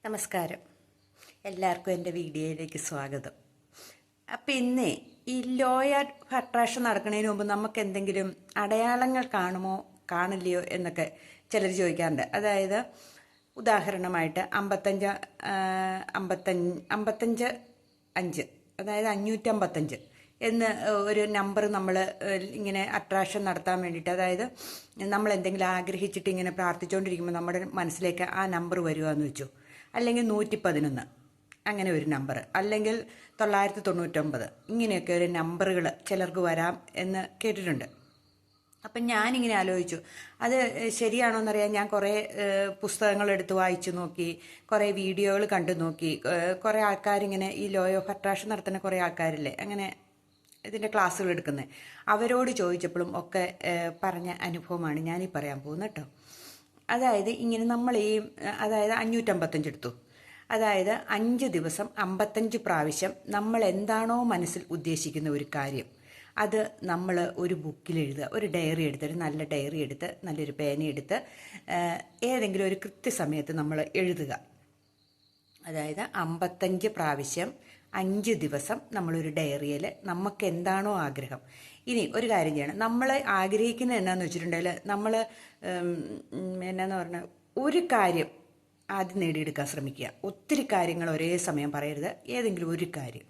നമസ്കാരം. എല്ലാവർക്കും എൻ്റെ വീഡിയോയിലേക്ക് സ്വാഗതം. അപ്പം ഇന്ന് ഈ ലോയർ അട്രാക്ഷൻ നടക്കുന്നതിന് മുമ്പ് നമുക്ക് എന്തെങ്കിലും അടയാളങ്ങൾ കാണുമോ കാണില്ലയോ എന്നൊക്കെ ചിലർ ചോദിക്കാറുണ്ട്. അതായത് ഉദാഹരണമായിട്ട് 5 അതായത് 555 എന്ന് ഒരു നമ്പർ നമ്മൾ ഇങ്ങനെ അട്രാക്ഷൻ നടത്താൻ വേണ്ടിയിട്ട്, അതായത് നമ്മൾ എന്തെങ്കിലും ആഗ്രഹിച്ചിട്ട് ഇങ്ങനെ പ്രാർത്ഥിച്ചുകൊണ്ടിരിക്കുമ്പോൾ നമ്മുടെ മനസ്സിലേക്ക് ആ നമ്പർ വരികയെന്ന് വെച്ചു. അല്ലെങ്കിൽ 111 അങ്ങനെ ഒരു നമ്പർ, അല്ലെങ്കിൽ 999 ഇങ്ങനെയൊക്കെ ഒരു നമ്പറുകൾ ചിലർക്ക് വരാം എന്ന് കേട്ടിട്ടുണ്ട്. അപ്പം ഞാനിങ്ങനെ ആലോചിച്ചു, അത് ശരിയാണോ എന്നറിയാൻ ഞാൻ കുറേ പുസ്തകങ്ങൾ എടുത്ത് വായിച്ചു നോക്കി, കുറേ വീഡിയോകൾ കണ്ടു നോക്കി. കുറേ ആൾക്കാരിങ്ങനെ ഈ ലോ ഓഫ് അട്രാക്ഷൻ നടത്തുന്ന കുറേ ആൾക്കാരില്ലേ അങ്ങനെ ഇതിൻ്റെ ക്ലാസ്സുകൾ എടുക്കുന്നത്, അവരോട് ചോദിച്ചപ്പോഴും ഒക്കെ പറഞ്ഞ അനുഭവമാണ് ഞാനീ പറയാൻ പോകുന്നത് കേട്ടോ. അതായത് ഇങ്ങനെ നമ്മൾ അതായത് 555 എടുത്തു, അതായത് 5 ദിവസം 55 പ്രാവശ്യം നമ്മൾ എന്താണോ മനസ്സിൽ ഉദ്ദേശിക്കുന്ന ഒരു കാര്യം അത് നമ്മൾ ഒരു ബുക്കിൽ എഴുതുക. ഒരു ഡയറി എടുത്ത്, ഒരു നല്ല ഡയറി എടുത്ത്, നല്ലൊരു പേനയെടുത്ത് ഏതെങ്കിലും ഒരു കൃത്യസമയത്ത് നമ്മൾ എഴുതുക. അതായത് 55 പ്രാവശ്യം 5 ദിവസം നമ്മളൊരു ഡയറിയിൽ നമുക്ക് എന്താണോ ആഗ്രഹം. ഇനി ഒരു കാര്യം ചെയ്യണം, നമ്മൾ ആഗ്രഹിക്കുന്നത് എന്നാന്ന് വെച്ചിട്ടുണ്ടെങ്കിൽ നമ്മൾ എന്നാന്ന് പറഞ്ഞാൽ ഒരു കാര്യം ആദ്യം നേടിയെടുക്കാൻ ശ്രമിക്കുക. ഒത്തിരി കാര്യങ്ങൾ ഒരേ സമയം പറയരുത്. ഏതെങ്കിലും ഒരു കാര്യം,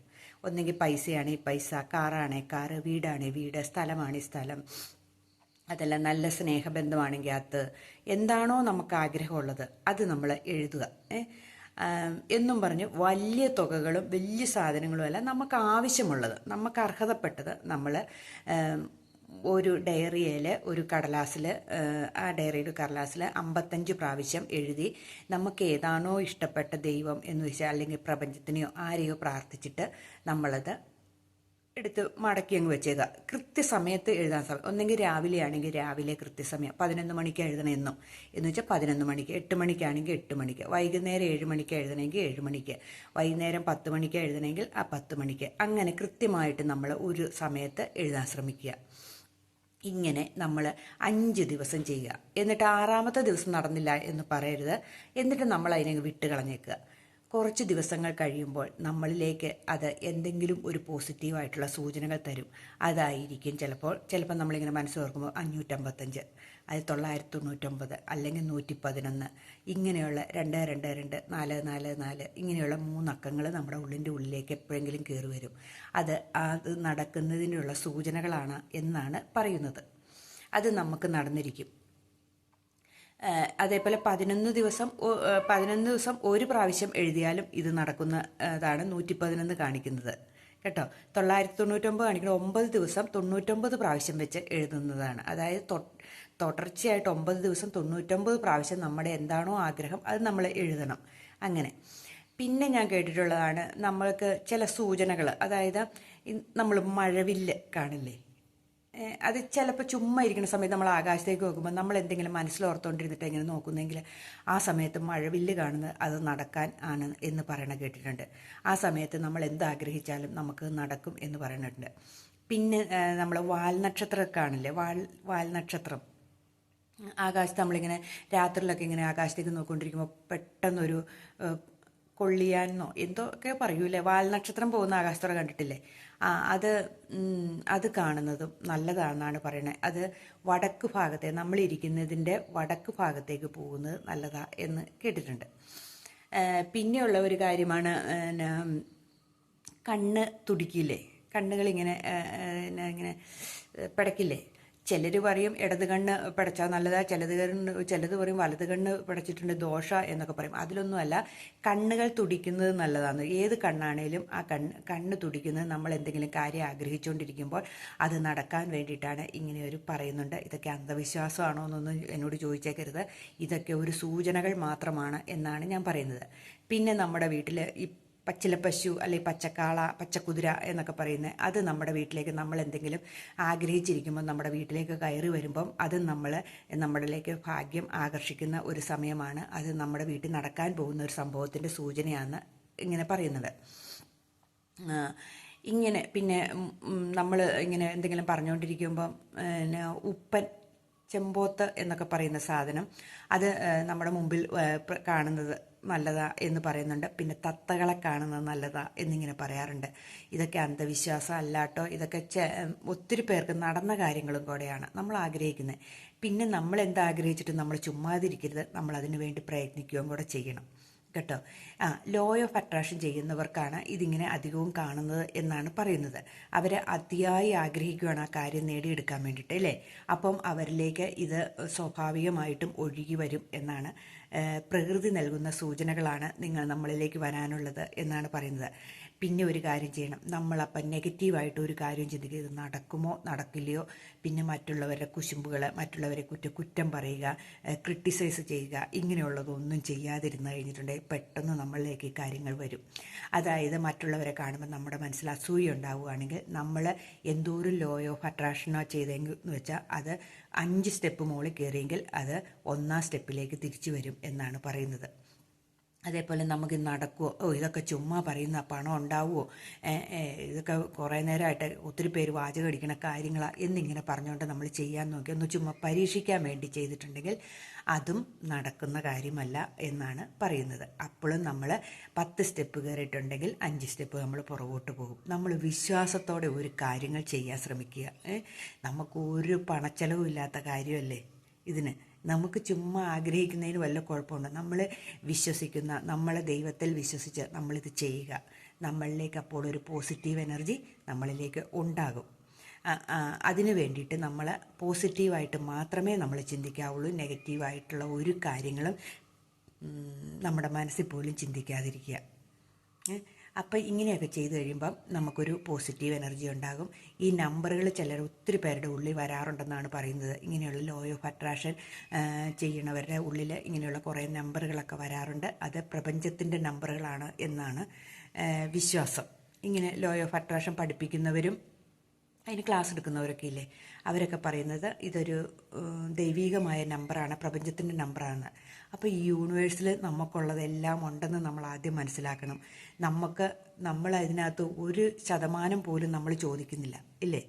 ഒന്നെങ്കിൽ പൈസയാണെങ്കിൽ പൈസ, കാറാണെങ്കിൽ കാറ്, വീടാണെങ്കിൽ വീട്, സ്ഥലമാണെങ്കിൽ സ്ഥലം, അതല്ല നല്ല സ്നേഹബന്ധമാണെങ്കിൽ അത്, എന്താണോ നമുക്ക് ആഗ്രഹമുള്ളത് അത് നമ്മൾ എഴുതുക. എന്നും പറഞ്ഞ് വലിയ തുകകളും വലിയ സാധനങ്ങളും അല്ല, നമുക്ക് ആവശ്യമുള്ളത്, നമുക്ക് അർഹതപ്പെട്ടത് നമ്മൾ ഒരു ഡയറിയിൽ, ഒരു കടലാസിൽ, ആ ഡയറിയുടെ കടലാസിൽ 55 പ്രാവശ്യം എഴുതി നമുക്ക് ഏതാണോ ഇഷ്ടപ്പെട്ട ദൈവം എന്ന് വെച്ചാൽ അല്ലെങ്കിൽ പ്രപഞ്ചത്തിനെയോ ആരെയോ പ്രാർത്ഥിച്ചിട്ട് നമ്മളത് എടുത്ത് മടക്കി അങ്ങ് വെച്ചേക്കുക. കൃത്യസമയത്ത് എഴുതാൻ സമയം, ഒന്നെങ്കിൽ രാവിലെ ആണെങ്കിൽ രാവിലെ കൃത്യസമയം 11 മണിക്ക് എഴുതണമെന്നും എന്ന് വെച്ചാൽ 11 മണിക്ക്, 8 മണിക്കാണെങ്കിൽ 8 മണിക്ക്, വൈകുന്നേരം 7 മണിക്ക് എഴുതണമെങ്കിൽ 7 മണിക്ക്, വൈകുന്നേരം 10 മണിക്ക് എഴുതണമെങ്കിൽ ആ 10 മണിക്ക്, അങ്ങനെ കൃത്യമായിട്ട് നമ്മൾ ഒരു സമയത്ത് എഴുതാൻ ശ്രമിക്കുക. ഇങ്ങനെ നമ്മൾ 5 ദിവസം ചെയ്യുക. എന്നിട്ട് 6ാമത്തെ ദിവസം നടന്നില്ല എന്ന് പറയരുത്. എന്നിട്ട് നമ്മൾ അതിനെ വിട്ട് കളഞ്ഞേക്കുക. കുറച്ച് ദിവസങ്ങൾ കഴിയുമ്പോൾ നമ്മളിലേക്ക് അത് എന്തെങ്കിലും ഒരു പോസിറ്റീവായിട്ടുള്ള സൂചനകൾ തരും. അതായിരിക്കും ചിലപ്പോൾ നമ്മളിങ്ങനെ മനസ്സോർക്കുമ്പോൾ 555, അത് 999, അല്ലെങ്കിൽ 111, ഇങ്ങനെയുള്ള 222, 444 ഇങ്ങനെയുള്ള 3 അക്കങ്ങൾ നമ്മുടെ ഉള്ളിലേക്ക് എപ്പോഴെങ്കിലും കയറി വരും. അത് നടക്കുന്നതിനുള്ള സൂചനകളാണ് എന്നാണ് പറയുന്നത്. അത് നമുക്ക് നടന്നിരിക്കും. അതേപോലെ 11 ദിവസം ഒരു പ്രാവശ്യം എഴുതിയാലും ഇത് നടക്കുന്നതാണ് 111 കാണിക്കുന്നത് കേട്ടോ. 999 കാണിക്കുന്നത് 9 ദിവസം 99 പ്രാവശ്യം വെച്ച് എഴുതുന്നതാണ്. അതായത് തുടർച്ചയായിട്ട് 9 ദിവസം 99 പ്രാവശ്യം നമ്മുടെ എന്താണോ ആഗ്രഹം അത് നമ്മൾ എഴുതണം. അങ്ങനെ പിന്നെ ഞാൻ കേട്ടിട്ടുള്ളതാണ്, നമ്മൾക്ക് ചില സൂചനകൾ, അതായത് നമ്മൾ മഴവില്ല് കാണില്ലേ, അത് ചിലപ്പോൾ ചുമ്മാ ഇരിക്കുന്ന സമയത്ത് നമ്മൾ ആകാശത്തേക്ക് നോക്കുമ്പോൾ നമ്മൾ എന്തെങ്കിലും മനസ്സിലോർത്തുകൊണ്ടിരുന്നിട്ട് ഇങ്ങനെ നോക്കുന്നെങ്കിൽ ആ സമയത്ത് മഴവില്ല് കാണുന്നത് അത് നടക്കാൻ ആണ് എന്ന് പറയണ കേട്ടിട്ടുണ്ട്. ആ സമയത്ത് നമ്മൾ എന്താഗ്രഹിച്ചാലും നമുക്ക് നടക്കും എന്ന് പറയുന്നുണ്ട്. പിന്നെ നമ്മൾ വാൽനക്ഷത്രം കാണില്ലേ, വാൽനക്ഷത്രം ആകാശത്ത് നമ്മളിങ്ങനെ രാത്രിയിലൊക്കെ ഇങ്ങനെ ആകാശത്തേക്ക് നോക്കിക്കൊണ്ടിരിക്കുമ്പോൾ പെട്ടെന്നൊരു കൊള്ളിയാനോ എന്തൊക്കെ പറയൂലേ, വാൽനക്ഷത്രം പോകുന്ന ആകാശത്തോടെ കണ്ടിട്ടില്ലേ, അത് കാണുന്നതും നല്ലതാണെന്നാണ് പറയുന്നത്. അത് വടക്ക് ഭാഗത്തെ, നമ്മളിരിക്കുന്നതിൻ്റെ വടക്ക് ഭാഗത്തേക്ക് പോകുന്നത് നല്ലതാ എന്ന് കേട്ടിട്ടുണ്ട്. പിന്നെയുള്ള ഒരു കാര്യമാണ് കണ്ണ് തുടിക്കില്ലേ, കണ്ണുകളിങ്ങനെ ഇങ്ങനെ പിടയ്ക്കില്ലേ. ചിലർ പറയും ഇടത് കണ്ണ് പിടച്ചാൽ നല്ലതാ, ചിലത് പറയും വലത് കണ്ണ് പിടച്ചിട്ടുണ്ട് ദോഷ എന്നൊക്കെ പറയും. അതിലൊന്നുമല്ല, കണ്ണുകൾ തുടിക്കുന്നത് നല്ലതാണ്. ഏത് കണ്ണാണേലും ആ കണ്ണ് തുടിക്കുന്നത് നമ്മൾ എന്തെങ്കിലും കാര്യം ആഗ്രഹിച്ചുകൊണ്ടിരിക്കുമ്പോൾ അത് നടക്കാൻ വേണ്ടിയിട്ടാണ് ഇങ്ങനെ ഒരു പറയുന്നുണ്ട്. ഇതൊക്കെ അന്ധവിശ്വാസമാണോ എന്നൊന്നും എന്നോട് ചോദിച്ചേക്കരുത്. ഇതൊക്കെ ഒരു സൂചനകൾ മാത്രമാണ് എന്നാണ് ഞാൻ പറയുന്നത്. പിന്നെ നമ്മുടെ വീട്ടിൽ ഈ പച്ചില പശു അല്ലെങ്കിൽ പച്ചക്കാള, പച്ചക്കുതിര എന്നൊക്കെ പറയുന്നത്, അത് നമ്മുടെ വീട്ടിലേക്ക് നമ്മൾ എന്തെങ്കിലും ആഗ്രഹിച്ചിരിക്കുമ്പോൾ നമ്മുടെ വീട്ടിലേക്ക് കയറി വരുമ്പം അത് നമ്മളിലേക്ക് ഭാഗ്യം ആകർഷിക്കുന്ന ഒരു സമയമാണ്. അത് നമ്മുടെ വീട്ടിൽ നടക്കാൻ പോകുന്ന ഒരു സംഭവത്തിൻ്റെ സൂചനയാണ് ഇങ്ങനെ പറയുന്നത്. ഇങ്ങനെ പിന്നെ നമ്മൾ ഇങ്ങനെ എന്തെങ്കിലും പറഞ്ഞുകൊണ്ടിരിക്കുമ്പം ഉപ്പൻ ചെമ്പോത്ത് എന്നൊക്കെ പറയുന്ന സാധനം അത് നമ്മുടെ മുമ്പിൽ കാണുന്നത് നല്ലതാ എന്ന് പറയുന്നുണ്ട്. പിന്നെ തത്തകളെ കാണുന്നത് നല്ലതാ എന്നിങ്ങനെ പറയാറുണ്ട്. ഇതൊക്കെ അന്ധവിശ്വാസം അല്ലാട്ടോ, ഇതൊക്കെ ഒത്തിരി പേർക്ക് നടന്ന കാര്യങ്ങളും കൂടെയാണ് നമ്മൾ ആഗ്രഹിക്കുന്നത്. പിന്നെ നമ്മൾ എന്താഗ്രഹിച്ചിട്ട് നമ്മൾ ചുമ്മാതിരിക്കരുത്, നമ്മൾ അതിനു വേണ്ടി പ്രയത്നിക്കുകയും കൂടെ ചെയ്യണം കേട്ടോ. ലോ ഓഫ് അട്രാക്ഷൻ ചെയ്യുന്നവർക്കാണ് ഇതിങ്ങനെ അധികവും കാണുന്നത് എന്നാണ് പറയുന്നത്. അവർ അതിയായി ആഗ്രഹിക്കുകയാണ് ആ കാര്യം നേടിയെടുക്കാൻ വേണ്ടിയിട്ട് അല്ലേ. അപ്പം അവരിലേക്ക് ഇത് സ്വാഭാവികമായിട്ടും ഒഴുകി വരും എന്നാണ് പ്രകൃതി നൽകുന്ന സൂചനകളാണ് നമ്മളിലേക്ക് വരാനുള്ളത് എന്നാണ് പറയുന്നത്. പിന്നെ ഒരു കാര്യം ചെയ്യണം, നമ്മളപ്പം നെഗറ്റീവായിട്ട് ഒരു കാര്യം ചിന്തിക്കുക, ഇത് നടക്കുമോ നടക്കില്ലയോ, പിന്നെ മറ്റുള്ളവരുടെ കുശുമ്പുകൾ, മറ്റുള്ളവരെ കുറ്റം പറയുക, ക്രിട്ടിസൈസ് ചെയ്യുക, ഇങ്ങനെയുള്ളതൊന്നും ചെയ്യാതിരുന്നു കഴിഞ്ഞിട്ടുണ്ടെങ്കിൽ പെട്ടെന്ന് നമ്മളിലേക്ക് ഈ കാര്യങ്ങൾ വരും. അതായത് മറ്റുള്ളവരെ കാണുമ്പോൾ നമ്മുടെ മനസ്സിൽ അസൂയ ഉണ്ടാവുകയാണെങ്കിൽ നമ്മൾ എന്തോരം ലോ ഓഫ് അട്രാക്ഷനോ ചെയ്തെങ്കിൽ എന്ന് വെച്ചാൽ അത് 5 സ്റ്റെപ്പ് മുകളിൽ കയറിയെങ്കിൽ അത് 1ാം സ്റ്റെപ്പിലേക്ക് തിരിച്ചു വരും എന്നാണ് പറയുന്നത്. അതേപോലെ നമുക്ക് നടക്കുമോ, ഇതൊക്കെ ചുമ്മാ പറയുന്ന പണം ഉണ്ടാവുമോ, ഇതൊക്കെ കുറേ നേരമായിട്ട് ഒത്തിരി പേര് വാചകം അടിക്കുന്ന കാര്യങ്ങളാണ് എന്നിങ്ങനെ പറഞ്ഞുകൊണ്ട് നമ്മൾ ചെയ്യാൻ നോക്കി ഒന്ന് ചുമ്മാ പരീക്ഷിക്കാൻ വേണ്ടി ചെയ്തിട്ടുണ്ടെങ്കിൽ അതും നടക്കുന്ന കാര്യമല്ല എന്നാണ് പറയുന്നത്. അപ്പോഴും നമ്മൾ 10 സ്റ്റെപ്പ് കയറിയിട്ടുണ്ടെങ്കിൽ 5 സ്റ്റെപ്പ് നമ്മൾ പുറകോട്ട് പോകും. നമ്മൾ വിശ്വാസത്തോടെ ഒരു കാര്യങ്ങൾ ചെയ്യാൻ ശ്രമിക്കുക. നമുക്ക് ഒരു പണച്ചെലവും ഇല്ലാത്ത കാര്യമല്ലേ ഇതിന്. നമുക്ക് ചുമ്മാ ആഗ്രഹിക്കുന്നതിന് വല്ല കുഴപ്പമുണ്ട്. നമ്മൾ വിശ്വസിക്കുന്ന, നമ്മളെ ദൈവത്തിൽ വിശ്വസിച്ച് നമ്മളിത് ചെയ്യുക. നമ്മളിലേക്ക് അപ്പോൾ ഒരു പോസിറ്റീവ് എനർജി നമ്മളിലേക്ക് ഉണ്ടാകും. അതിന് വേണ്ടിയിട്ട് നമ്മൾ പോസിറ്റീവായിട്ട് മാത്രമേ നമ്മൾ ചിന്തിക്കാവുള്ളൂ. നെഗറ്റീവായിട്ടുള്ള ഒരു കാര്യങ്ങളും നമ്മുടെ മനസ്സിൽ പോലും ചിന്തിക്കാതിരിക്കുക. അപ്പോൾ ഇങ്ങനെയൊക്കെ ചെയ്ത് കഴിയുമ്പം നമുക്കൊരു പോസിറ്റീവ് എനർജി ഉണ്ടാകും. ഈ നമ്പറുകൾ ഒത്തിരി പേരുടെ ഉള്ളിൽ വരാറുണ്ടെന്നാണ് പറയുന്നത്. ഇങ്ങനെയുള്ള ലോ ഓഫ് അട്രാക്ഷൻ ചെയ്യണവരുടെ ഉള്ളിൽ ഇങ്ങനെയുള്ള കുറേ നമ്പറുകളൊക്കെ വരാറുണ്ട്. അത് പ്രപഞ്ചത്തിൻ്റെ നമ്പറുകളാണ് എന്നാണ് വിശ്വാസം. ഇങ്ങനെ ലോ ഓഫ് അട്രാക്ഷൻ പഠിപ്പിക്കുന്നവരും അതിന് ക്ലാസ് എടുക്കുന്നവരൊക്കെ ഇല്ലേ, അവരൊക്കെ പറയുന്നത് ഇതൊരു ദൈവീകമായ നമ്പറാണ്, പ്രപഞ്ചത്തിൻ്റെ നമ്പറാണ്. അപ്പോൾ ഈ യൂണിവേഴ്സിൽ നമുക്കുള്ളതെല്ലാം ഉണ്ടെന്ന് നമ്മൾ ആദ്യം മനസ്സിലാക്കണം. നമ്മൾ അതിനകത്ത് 1% പോലും നമ്മൾ ചോദിക്കുന്നില്ല ഇല്ലേ.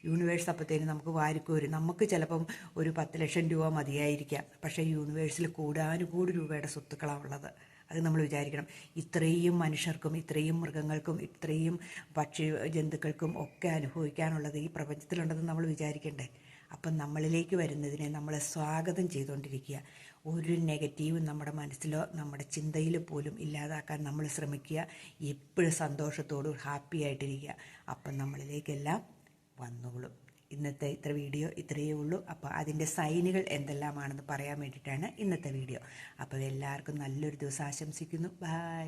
യൂണിവേഴ്സ് അപ്പോഴത്തേനും നമുക്ക് വാരിക്കോരും. നമുക്ക് ചിലപ്പം ഒരു 10 ലക്ഷം രൂപ മതിയായിരിക്കാം, പക്ഷേ യൂണിവേഴ്സിൽ കൂടാനുകൂടി രൂപയുടെ സ്വത്തുക്കളാണ് ഉള്ളത്. അത് നമ്മൾ വിചാരിക്കണം. ഇത്രയും മനുഷ്യർക്കും ഇത്രയും മൃഗങ്ങൾക്കും ഇത്രയും പക്ഷി ജന്തുക്കൾക്കും ഒക്കെ അനുഭവിക്കാനുള്ളത് ഈ പ്രപഞ്ചത്തിലുണ്ടെന്ന് നമ്മൾ വിചാരിക്കണ്ടേ. അപ്പം നമ്മളിലേക്ക് വരുന്നതിനെ നമ്മൾ സ്വാഗതം ചെയ്തുകൊണ്ടിരിക്കുക. ഒരു നെഗറ്റീവും നമ്മുടെ മനസ്സിലോ നമ്മുടെ ചിന്തയിൽ പോലും ഇല്ലാതാക്കാൻ നമ്മൾ ശ്രമിക്കുക. എപ്പോഴും സന്തോഷത്തോടും ഹാപ്പി ആയിട്ടിരിക്കുക. അപ്പം നമ്മളിലേക്കെല്ലാം വന്നോളും. ഇന്നത്തെ വീഡിയോ ഇത്രയേ ഉള്ളൂ. അപ്പോൾ അതിൻ്റെ സൈനുകൾ എന്തെല്ലാമാണെന്ന് പറയാൻ വേണ്ടിയിട്ടാണ് ഇന്നത്തെ വീഡിയോ. അപ്പോൾ എല്ലാവർക്കും നല്ലൊരു ദിവസം ആശംസിക്കുന്നു. ബൈ.